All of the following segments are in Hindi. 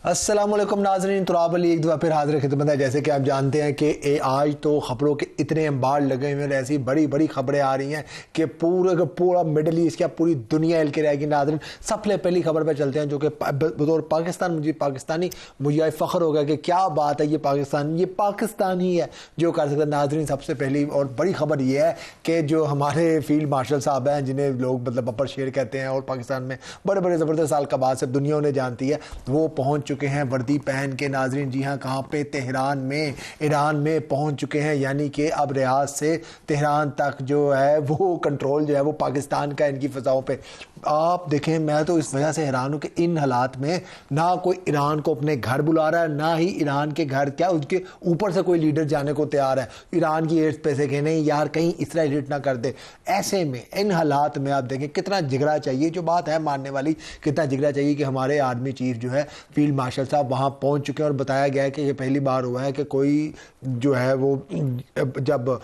अस्सलाम वालेकुम नाज़रीन, तुराब अली एक दफ़ा फिर हाज़िर खिदमत है। जैसे कि आप जानते हैं कि आज तो ख़बरों के इतने अम्बार लगे हुए हैं, ऐसी बड़ी बड़ी ख़बरें आ रही हैं कि पूरा का पूरा मिडल ईस्ट या पूरी दुनिया हिल के रहेगी। नाज़रीन, सबसे पहली खबर पर चलते हैं जो कि बतौर पाकिस्तान मुझे पाकिस्तानी मुझे फ़ख्र होगा कि क्या बात है, ये पाकिस्तान ही है जो कर सकता है। नाज़रीन, सबसे पहली और बड़ी खबर ये है कि जो हमारे फील्ड मार्शल साहब हैं, जिन्हें लोग मतलब अपर शेर कहते हैं और पाकिस्तान में बड़े बड़े ज़बरदस्त साल का बाद से दुनिया उन्हें जानती है, वो पहुँच चुके हैं वर्दी पहन के। नाजरीन, जी हाँ, कहाँ पे? तेहरान में, ईरान में पहुंच चुके हैं। यानी कि अब रियाद से तेहरान तक जो है वो कंट्रोल जो है वो पाकिस्तान का इनकी फ़ज़ाओं पे। आप देखें, मैं तो इस वजह से हैरान हूँ कि इन हालात में ना कोई ईरान को अपने घर बुला रहा है, ना ही ईरान के घर क्या उसके ऊपर से कोई लीडर जाने को तैयार है ईरान की एड्स पे से कि नहीं यार कहीं इसराइल हिट ना कर दे। ऐसे में इन हालात में आप देखें कितना जिगरा चाहिए, जो बात है मानने वाली, कितना जिगरा चाहिए कि हमारे आर्मी चीफ जो है फील्ड मार्शल साहब वहाँ पहुँच चुके हैं। और बताया गया है कि ये पहली बार हुआ है कि कोई जो है वो जब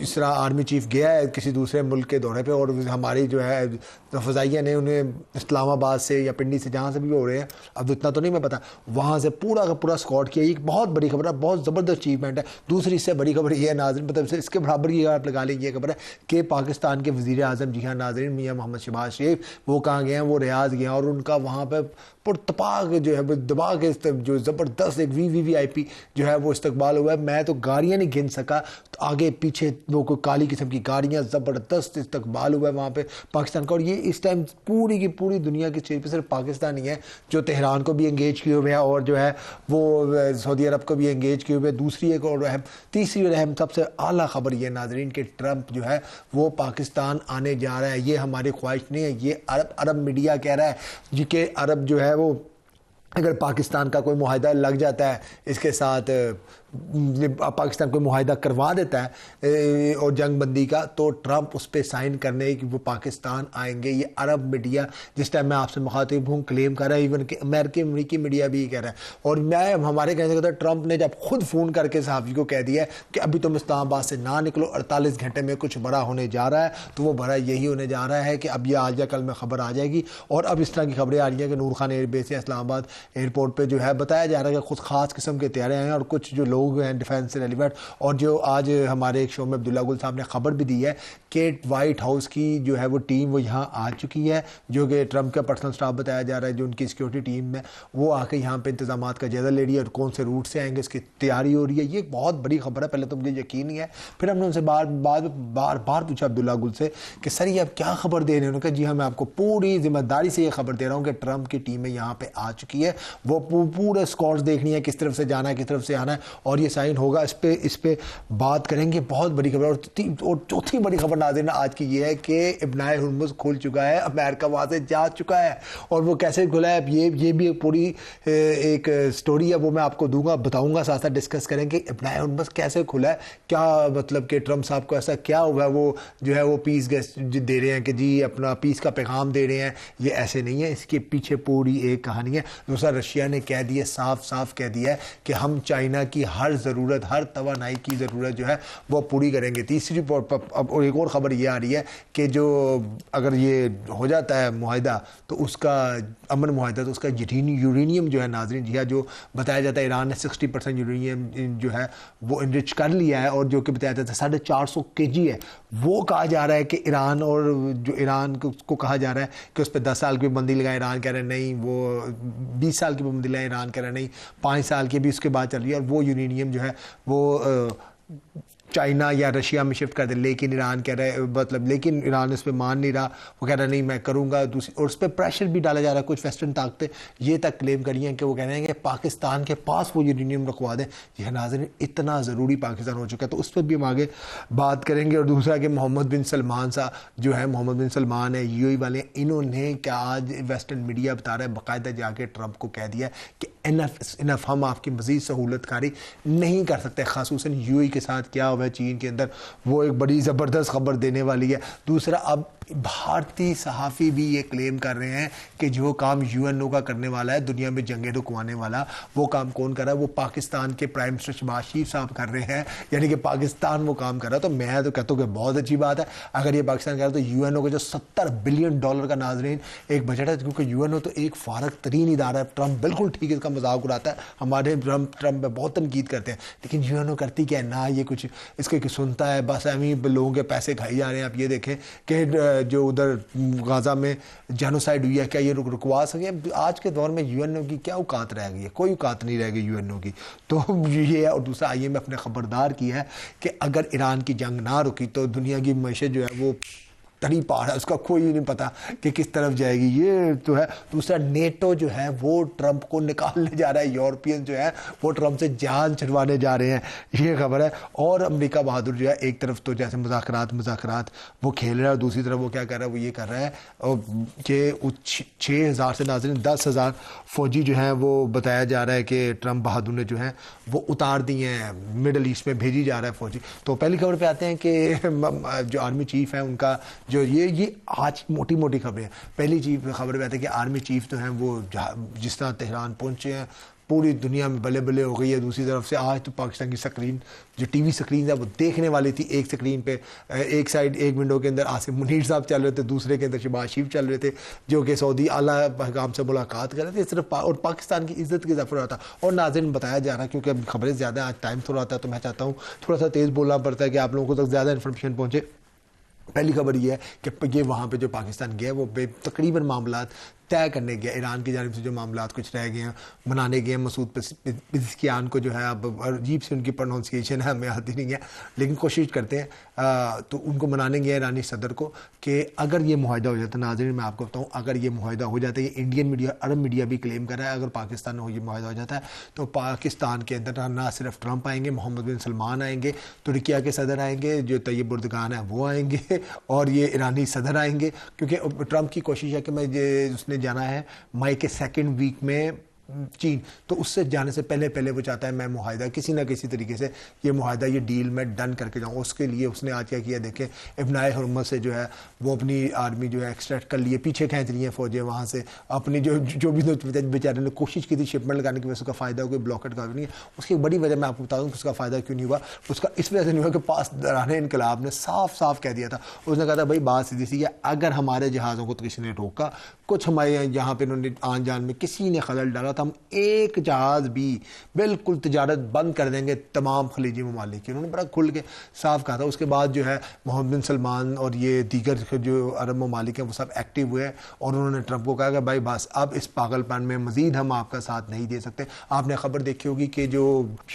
इस तरह आर्मी चीफ गया है किसी दूसरे मुल्क के दौरे पे और हमारी जो है फ़ज़ाइया ने उन्हें इस्लामाबाद से या पिंडी से जहाँ से भी हो रहे हैं, अब इतना तो नहीं मैं पता, वहाँ से पूरा का पूरा स्कॉट किया। एक बहुत बड़ी खबर है, बहुत ज़बरदस्त अचीवमेंट है। दूसरी इससे बड़ी खबर ये है नाज़रीन, मतलब इसके बराबर की आप लगा लें, ये खबर है कि पाकिस्तान के वज़ीर आज़म, जी हाँ नाज़रीन, मियाँ मोहम्मद शहबाज शरीफ, वो कहाँ गए हैं? वो रियाद गए हैं और उनका वहाँ पर पुरतपाक जो है दबा के जो ज़बरदस्त एक वीवीआईपी जो है वो इस्तकबाल हुआ है। मैं तो गाड़ियाँ नहीं गिन सका, तो आगे पीछे वो कोई काली किस्म की गाड़ियाँ, ज़बरदस्त इस्तकबाल हुआ है वहाँ पे पाकिस्तान का। और ये इस टाइम पूरी की पूरी दुनिया की स्टेज पे सिर्फ पाकिस्तान ही है जो तेहरान को भी एंगेज किए हुए हैं और जो है वो सऊदी अरब को भी एंगेज किए हुए हैं। दूसरी एक और अहम, तीसरी और अहम सबसे आला खबर ये नाजरीन कि ट्रंप जो है वो पाकिस्तान आने जा रहा है। ये हमारी ख्वाहिश नहीं है, ये अरब मीडिया कह रहा है जी कि अरब जो है वो अगर पाकिस्तान का कोई मुआहदा लग जाता है इसके साथ, पाकिस्तान कोई मुआहदा करवा देता है और जंग बंदी का, तो ट्रंप उस पर साइन करने कि वो पाकिस्तान आएंगे। ये अरब मीडिया जिस टाइम मैं आपसे मुखातिब हूँ क्लेम कर रहा है, इवन कि अमेरिकी मीडिया भी कह रहा है। और मैं हमारे कहने से ट्रंप ने जब खुद फ़ोन करके सहाफ़ी को कह दिया कि अभी तुम इस्लामाबाद से ना निकलो, 48 घंटे में कुछ बड़ा होने जा रहा है, तो वो बड़ा यही होने जा रहा है कि अब ये आज या कल में ख़बर आ जाएगी। और अब इस तरह की खबरें आ रही हैं कि नूर खान एयरबेस या इस्लामाबाद एयरपोर्ट पर जो है बताया जा रहा है कि खुद ख़ास किस्म के तैयारे हैं और कुछ जो लोग हैं डिफेंस से रेलिवेंट। और जो आज हमारे एक शो में अब्दुल्ला गुल साहब ने खबर भी दी है कि वाइट हाउस की जो है वो टीम वो यहाँ आ चुकी है, जो कि ट्रंप का पर्सनल स्टाफ बताया जा रहा है, जो उनकी सिक्योरिटी टीम में वो आके यहाँ पे इंतजाम का जायजा ले रही है और कौन से रूट से आएंगे इसकी तैयारी हो रही है। ये बहुत बड़ी खबर है, पहले तो मुझे यकीन नहीं है। फिर हमने उनसे बार बार पूछा अब्दुल्ला गुल से कि सर ये आप क्या खबर दे रहे हैं? उन्होंने कहा जी हाँ, मैं आपको पूरी जिम्मेदारी से ये खबर दे रहा हूँ कि ट्रंप की टीमें यहाँ पे आ चुकी है, वो पूरे स्क्वाड्स देखनी है किस तरफ से जाना है, किस तरफ से आना है, और ये साइन होगा। इस पे बात करेंगे। बहुत बड़ी खबर। और चौथी बड़ी खबर नाज़रीन आज की ये है कि इब्नाए हुर्मुज़ खुल चुका है, अमेरिका वहाँ से जा चुका है। और वो कैसे खुला है ये भी एक पूरी एक स्टोरी है, वो मैं आपको दूंगा, बताऊंगा, साथ साथ डिस्कस करेंगे इब्नाए हुर्मुज़ कैसे खुला है, क्या मतलब कि ट्रंप साहब को ऐसा क्या हुआ, वो जो है वो पीस दे रहे हैं कि जी अपना पीस का पैगाम दे रहे हैं। ये ऐसे नहीं है, इसके पीछे पूरी एक कहानी है। दूसरा, रशिया ने कह दिया, साफ कह दिया है कि हम चाइना की हर ज़रूरत, हर तवानाई की ज़रूरत जो है वो पूरी करेंगे। तीसरी अब एक और ख़बर ये आ रही है कि जो अगर ये हो जाता है मुआहदा तो उसका अमन मुआहदा, तो उसका यूरेनियम जो है नाज़रीन, जी हाँ, जो बताया जाता है ईरान ने 60% यूरेनियम जो है वो इनरिच कर लिया है और जो कि बताया जाता है 450 kg है। वो कहा जा रहा है कि ईरान, और जो ईरान को कहा जा रहा है कि उस पर 10 साल की पाबंदी लगाए, ईरान कह रहे हैं नहीं, वो 20 साल की पाबंदी लगाए, ईरान कह रहे हैं नहीं, 5 साल की भी उसके बाद चल रही है। और वो यूरेनियम जो है वो चाइना या रशिया में शिफ्ट कर दे, लेकिन ईरान कह रहा है, मतलब लेकिन ईरान इस पर मान नहीं रहा, वो कह रहा है नहीं मैं करूँगा। दूसरी, और उस पर प्रेशर भी डाला जा रहा है, कुछ वेस्टर्न ताकतें ये तक क्लेम करी हैं कि वो कह रहे हैं कि पाकिस्तान के पास वो यूरेनियम रखवा दें। यह नाज़रीन इतना ज़रूरी पाकिस्तान हो चुका है, तो उस पर भी हम आगे बात करेंगे। और दूसरा कि मोहम्मद बिन सलमान साहब जो है, मोहम्मद बिन सलमान है यूएई वाले, इन्होंने क्या आज वेस्टर्न मीडिया बता रहा है बाकायदा जाके ट्रंप को कह दिया कि इनफ, हम आपकी मज़ीद सहूलतकारी नहीं कर सकते, खासूसन यूएई के साथ क्या हुआ है चीन के अंदर, वो एक बड़ी ज़बरदस्त खबर देने वाली है। दूसरा, अब भारतीय सहाफ़ी भी ये क्लेम कर रहे हैं कि जो काम यूएनओ का करने वाला है, दुनिया में जंगें रुकवाने वाला, वो काम कौन कर रहा है? वो पाकिस्तान के प्राइम मिनिस्टर शहबाज शरीफ साहब कर रहे हैं, यानी कि पाकिस्तान वो काम कर रहा है। तो मैं तो कहता हूँ कि बहुत अच्छी बात है अगर ये पाकिस्तान कर रहा है। तो यूएनओ का जो $70 बिलियन का नाज़रीन एक बजट है, क्योंकि यूएनओ तो एक फारग तरीन इदारा है। ट्रंप बिल्कुल ठीक है, इसका मजाक उड़ाता है, हमारे ट्रंप पे बहुत तनकीद करते हैं, लेकिन यूएनओ करती क्या है ना, ये कुछ इसके सुनता है, बस एवं लोगों के पैसे खाई जा रहे हैं। आप ये देखें कि जो उधर गाजा में जेनोसाइड हुई है, क्या ये रुकवा सके? आज के दौर में यूएनओ की क्या औकात रह गई है? कोई औकात नहीं रह गई यूएनओ की। तो ये है। और दूसरा आईएमएफ ने खबरदार किया है कि अगर ईरान की जंग ना रुकी तो दुनिया की मैशत जो है वो तड़ी पार है, उसका कोई नहीं पता कि किस तरफ जाएगी। ये तो है। दूसरा, नेटो जो है वो ट्रंप को निकालने जा रहा है, यूरोपियन जो है वो ट्रंप से जान छुड़वाने जा रहे हैं, ये खबर है। और अमेरिका बहादुर जो है, एक तरफ तो जैसे मुज़ाकरात वो खेल रहा है, और दूसरी तरफ वो क्या कर रहा है, वो ये कर रहा है कि 6,000 से नाज़रीन 10,000 फौजी जो हैं वो बताया जा रहा है कि ट्रंप बहादुर ने जो है वो उतार दिए हैं, मिडल ईस्ट में भेजी जा रहा है फौजी। तो पहली खबर पे आते हैं कि जो आर्मी चीफ है उनका जो ये आज मोटी मोटी खबरें। पहली चीफ खबर में आती है कि आर्मी चीफ तो हैं वो जिस तरह तेहरान पहुंचे हैं, पूरी दुनिया में बले बले हो गई है। दूसरी तरफ से आज तो पाकिस्तान की स्क्रीन, जो टीवी स्क्रीन है वो देखने वाली थी, एक स्क्रीन पे एक साइड एक विंडो के अंदर आसिफ मुनीर साहब चल रहे थे, दूसरे के अंदर शहबाज शरीफ चल रहे थे, जो कि सऊदी आला हकाम से मुलाकात कर रहे थे। सिर्फ और पाकिस्तान की इज्जत की ज़फर रहा था। और नाज़रीन बताया जा रहा है, क्योंकि अब खबरें ज़्यादा, आज टाइम थोड़ा आता है, तो मैं चाहता हूँ थोड़ा सा तेज़ बोलना पड़ता है कि आप लोगों को तक ज़्यादा इन्फॉर्मेशन पहुँचे। पहली खबर ये है कि ये वहाँ पे जो पाकिस्तान गया वो तकरीबन मामला तय करने गया, ईरान की जानिब से जो मामला कुछ रह गए हैं, मनाने गए मसूद पेज़ेश्कियान को, जो है अब अजीब से उनकी प्रोनाउंसिएशन है, हमें आती नहीं है, लेकिन कोशिश करते हैं। तो उनको मनाने गए ईरानी सदर को कि अगर ये मुआहदा हो जाता, नाज़रीन मैं आपको बताऊँ, अगर ये मुआहदा हो जाता है, ये इंडियन मीडिया, अरब मीडिया भी क्लेम कर रहा है, अगर पाकिस्तान में ये मुआहदा हो जाता है तो पाकिस्तान के अंदर ना सिर्फ ट्रंप आएंगे, मोहम्मद बिन सलमान आएंगे, तुर्किया के सदर आएंगे, जो तैयब उर्दगान है वो आएंगे, और ये ईरानी सदर आएंगे। क्योंकि ट्रंप की कोशिश है कि उसने जाना है मई के सेकेंड वीक में चीन, तो उससे जाने से पहले वो चाहता है मैं मुआहदा किसी ना किसी तरीके से ये मुआहदा, ये डील में डन करके जाऊँ। उसके लिए उसने आज क्या किया देखें, इब्नाए हुर्मुज़ से जो है वो अपनी आर्मी जो है एक्सट्रैक्ट कर लिए, पीछे खींच रही हैं फौजें वहाँ से अपनी, जो भी बेचारे ने कोशिश की थी शिपमेंट लगाने की, वजह उसका फ़ायदा हो गया, ब्लॉकेट का नहीं है। उसकी बड़ी वजह मैं आपको बता दूँ कि उसका फ़ायदा क्यों नहीं हुआ। उसका इस वजह से नहीं हुआ कि पास दौरान इनकलाब ने साफ साफ कह दिया था, उसने कहा था भाई बात सीधी सी है, अगर हमारे जहाज़ों को तो किसी ने रोका, कुछ हमारे यहाँ पे उन्होंने आन जान में किसी ने खलल डाला, तो हम एक जहाज़ भी बिल्कुल तिजारत बंद कर देंगे तमाम खलीजी ममालिक की। उन्होंने बड़ा खुल के साफ कहा था। उसके बाद जो है मोहम्मद बिन सलमान और ये दीगर जो अरब ममालिक हैं वो सब एक्टिव हुए और उन्होंने ट्रंप को कहा कि भाई बस अब इस पागलपन में मजीद हम आपका साथ नहीं दे सकते। आपने खबर देखी होगी कि जो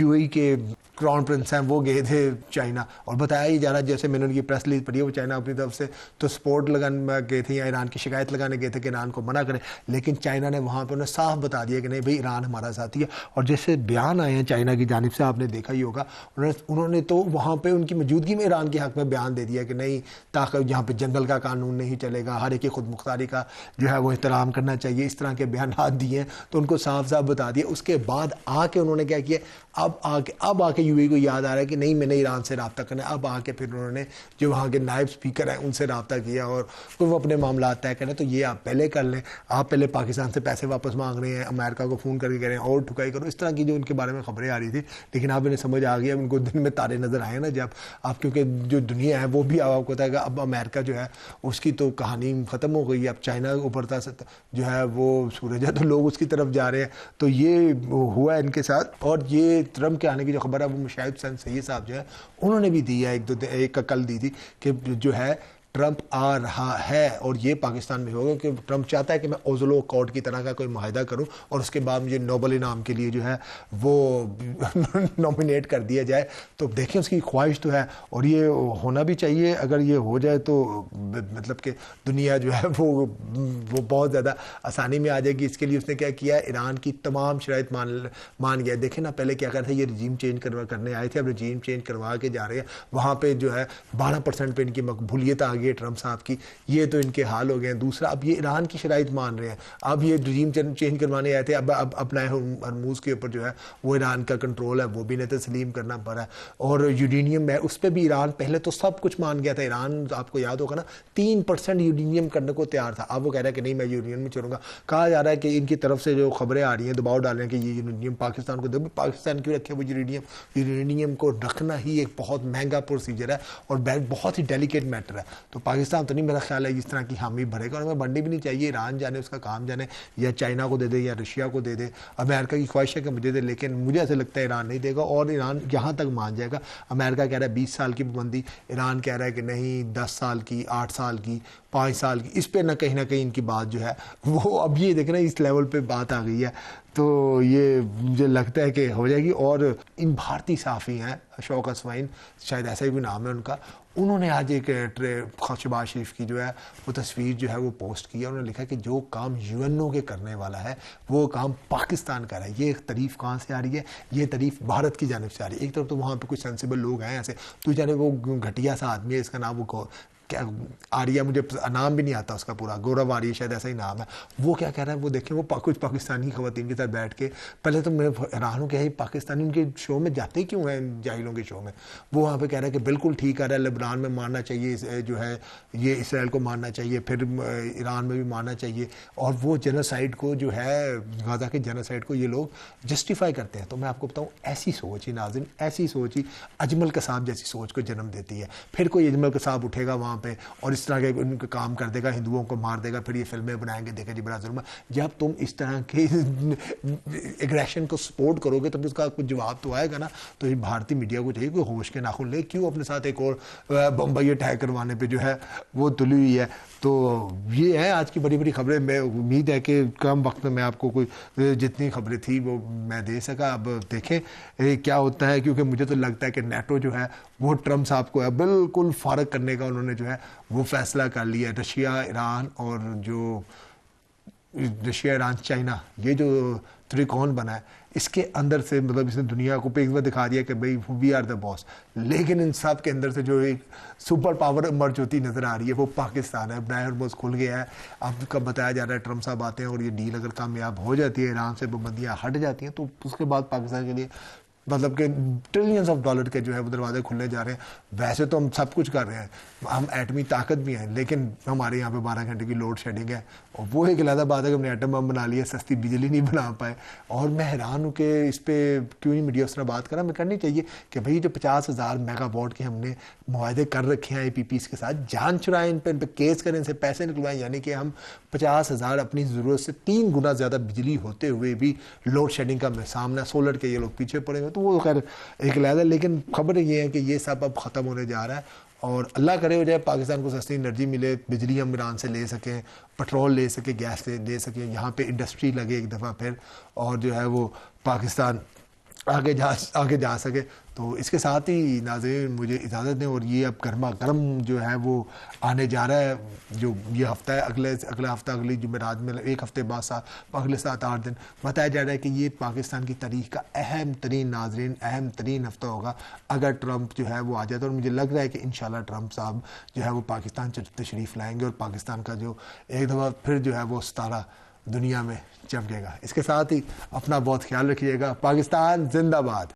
यूएई के क्राउन प्रिंस हैं वो गए थे चाइना, और बताया ही जा रहा है, जैसे मैंने उनकी प्रेस रिलीज पढ़ी है, वो चाइना अपनी तरफ से तो सपोर्ट लगाने गए थे या ईरान की शिकायत लगाने गए थे कि ईरान को मना करें, लेकिन चाइना ने वहाँ पर उन्हें साफ बता दिया कि नहीं भाई ईरान हमारा साथी है। और जैसे बयान आए हैं चाइना की जानिब से, आपने देखा ही होगा, उन्होंने तो वहाँ पर उनकी मौजूदगी में ईरान के हक़ में बयान दे दिया कि नहीं, ताकि यहाँ पर जंगल का कानून नहीं चलेगा, हर एक की खुद मुख्तारी का जो है वो एहतराम करना चाहिए, इस तरह के बयान दिए, तो उनको साफ साफ बता दिया। उसके बाद आके उन्होंने क्या किया, अब आके यूएई को याद आ रहा है कि नहीं मैंने ईरान से रब्ता करना है। अब आके फिर उन्होंने जो वहाँ के नायब स्पीकर हैं उनसे रब्ता किया और फिर वो अपने मामला तय करें। तो ये आप पहले कर लें, आप पहले पाकिस्तान से पैसे वापस मांग रहे हैं, अमेरिका को फ़ोन करके कह रहे हैं और ठुकाई करो, इस तरह की जो उनके बारे में खबरें आ रही थी। लेकिन आप इन्हें समझ आ गया, उनको दिन में तारे नज़र आए ना जब आप, क्योंकि जो दुनिया है वो भी आपको बताएगा अब अमेरिका जो है उसकी तो कहानी ख़त्म हो गई है, अब चाइना उभरता जो है वो सूरज है, तो लोग उसकी तरफ जा रहे हैं। तो ये हुआ है इनके साथ। और ये ट्रंप के आने की जो खबर है वो मुशाहिद सैयद साहब जो है उन्होंने भी दी है, एक कल दी थी कि जो है ट्रंप आ रहा है और ये पाकिस्तान में होगा, कि ट्रंप चाहता है कि मैं ओज़लो अकॉर्ड की तरह का कोई मुआहदा करूं और उसके बाद मुझे नोबेल इनाम के लिए जो है वो नॉमिनेट कर दिया जाए। तो देखें उसकी ख्वाहिश तो है और ये होना भी चाहिए। अगर ये हो जाए तो मतलब कि दुनिया जो है वो बहुत ज़्यादा आसानी में आ जाएगी। इसके लिए उसने क्या किया, ईरान की तमाम शराइत मान गया। देखें ना पहले क्या करते, ये रजीम चेंज करने आए थे, अब रजीम चेंज करवा के जा रहे हैं। वहाँ पर जो है 12% पर इनकी मकबूलियत आ गई ट्रम्प साहब की, ये तो इनके हाल हो गए हैं। दूसरा, अब ये ईरान की शराइत मान रहे हैं, अब ये रजीम चेंज करवाने आए थे, अब अपना हरमूज़ के ऊपर जो है वो ईरान का कंट्रोल है, वो भी नहीं तस्लीम करना पड़ा है। और यूरेनियम है, उस पर भी ईरान पहले तो सब कुछ मान गया था। ईरान आपको याद होगा ना 3% यूरेनियम करने को तैयार था, अब वो कह रहा है कि नहीं मैं यूरेनियम में चलूँगा। कहा जा रहा है कि इनकी तरफ से जो खबरें आ रही हैं, दबाव डाल रहे हैं कि ये यूरेनियम पाकिस्तान को दे। पाकिस्तान क्यों रखे वो यूरेनियम को रखना ही एक बहुत महंगा प्रोसीजर है और बहुत ही डेलिकेट मैटर है। तो पाकिस्तान तो नहीं, मेरा ख्याल है इस तरह की हामी भरेगा, और हमें बढ़नी भी नहीं चाहिए। ईरान जाने, उसका काम जाने, या चाइना को दे दे या रशिया को दे दे। अमेरिका की ख्वाहिश है कि मुझे दे, लेकिन मुझे ऐसा लगता है ईरान नहीं देगा, और ईरान यहाँ तक मान जाएगा। अमेरिका कह रहा है 20 साल की पाबंदी, ईरान कह रहा है कि नहीं 10 साल की, 8 साल की, 5 साल की। इस पर ना कहीं इनकी बात जो है वो अब ये देखना इस लेवल पे बात आ गई है, तो ये मुझे लगता है कि हो जाएगी। और इन भारतीय सहाफ़ी हैं अशोक असवाइन, शायद ऐसा ही भी नाम है उनका, उन्होंने आज एक शहबाज शरीफ की जो है वो तस्वीर जो है वो पोस्ट की है। उन्होंने लिखा कि जो काम यूएनओ के करने वाला है वो काम पाकिस्तान कर रहा है। ये तारीफ कहाँ से आ रही है? ये तारीफ भारत की जानिब से आ रही है। एक तरफ तो वहाँ पे कुछ सेंसिबल लोग हैं ऐसे, तो जाने वो घटिया सा आदमी है, इसका नाम वो क्या आर्या, मुझे नाम भी नहीं आता उसका पूरा, गौरव आर्या शायद ऐसा ही नाम है। वो क्या कह रहा है, वो देखें वो कुछ पाकिस्तानी खवातीन के साथ बैठ के, पहले तो मैं हैरान हूँ कि पाकिस्तानी उनके शो में जाते क्यों हैं, जाहिलों के शो में। वो वहाँ पे कह रहा है कि बिल्कुल ठीक आ रहा है, लेबनान में मारना चाहिए जो है ये इसराइल को मारना चाहिए, फिर ईरान में भी मारना चाहिए, और वो जेनोसाइड को जो है गाज़ा के जेनोसाइड को ये लोग जस्टिफाई करते हैं। तो मैं आपको बताऊँ, ऐसी सोच ही नाज़रीन, ऐसी सोच ही अजमल कसाब जैसी सोच को जन्म देती है। फिर कोई अजमल कसाब उठेगा वहाँ पे और इस तरह के उनके काम कर देगा, हिंदुओं को मार देगा, फिर ये फिल्में बनाएंगे, देखा जी बड़ा जुल्म। जब तुम इस तरह के एग्रेशन को सपोर्ट करोगे तब उसका कुछ जवाब तो आएगा ना। तो ये भारतीय मीडिया को चाहिए कोई होश के नाखुन ले, क्यों अपने साथ एक और बम्बई अटैक करवाने पे जो है वो तुली हुई है। तो ये है आज की बड़ी बड़ी खबरें। मैं उम्मीद है कि कम वक्त में आपको कोई जितनी खबरें थी वो मैं दे सका। अब देखें क्या होता है, क्योंकि मुझे तो लगता है कि नेटो जो है वो ट्रम्प साहब को है बिल्कुल फारग करने का उन्होंने जो है वो फैसला कर लिया। रशिया, ईरान और जो रशिया, ईरान, चाइना, ये जो त्रिकोण बना है, इसके अंदर से मतलब इसने दुनिया को पे एक बार दिखा दिया कि भाई वी आर द बॉस। लेकिन इन सब के अंदर से जो एक सुपर पावर इमर्ज होती नजर आ रही है वो पाकिस्तान है। बनाए हॉर्मुज़ खुल गया है। अब कब बताया जा रहा है ट्रम्प साहब आते हैं और ये डील अगर कामयाब हो जाती है, ईरान से पाबंदियाँ हट जाती हैं, तो उसके बाद पाकिस्तान के लिए मतलब कि ट्रिलियंस ऑफ डॉलर के जो है वो दरवाजे खुलने जा रहे हैं। वैसे तो हम सब कुछ कर रहे हैं, हम एटमी ताकत भी हैं, लेकिन हमारे यहाँ पे 12 घंटे की लोड शेडिंग है, और वो एक अलग बात है कि हमने एटम बम बना लिया, सस्ती बिजली नहीं बना पाए। और मैं हैरान हूँ कि इस पर क्यों नहीं मीडिया उस तरह बात करा। मैं करनी चाहिए कि भाई जो 50,000 मेगावाट के हमने मुआहदे कर रखे हैं APPs के साथ, जान चुराएं, इन पर केस करें, इनसे पैसे निकलवाएं। यानी कि हम 50,000 अपनी ज़रूरत से 3 गुना ज़्यादा बिजली होते हुए भी लोड शेडिंग का सामना, सोलर के ये लोग पीछे पड़े हुए, तो वो खैर एक अलग है। लेकिन खबर ये है कि ये सब अब ख़त्म होने जा रहा है, और अल्लाह करे हो जाए पाकिस्तान को सस्ती एनर्जी मिले, बिजली हम ईरान से ले सकें, पेट्रोल ले सकें, गैस ले सकें, यहाँ पे इंडस्ट्री लगे एक दफ़ा फिर, और जो है वो पाकिस्तान आगे जा सके। तो इसके साथ ही नाज़रीन मुझे इजाज़त दें, और ये अब गर्मा गर्म जो है वो आने जा रहा है, जो ये हफ़्ता है, अगला हफ़्ता अगली जुमेरात में, एक हफ़्ते बाद अगले 7-8 दिन बताया जा रहा है कि ये पाकिस्तान की तारीख़ का अहम तरीन नाज़रीन अहम तरीन हफ़्ता होगा अगर ट्रम्प जो है वो आ जाए। और मुझे लग रहा है कि इंशाल्लाह ट्रम्प साहब जो है वो पाकिस्तान तशरीफ़ लाएँगे, और पाकिस्तान का जो एक दफ़ा फिर जो है वो सितारा दुनिया में चमकेगा। इसके साथ ही अपना बहुत ख्याल रखिएगा। पाकिस्तान जिंदाबाद।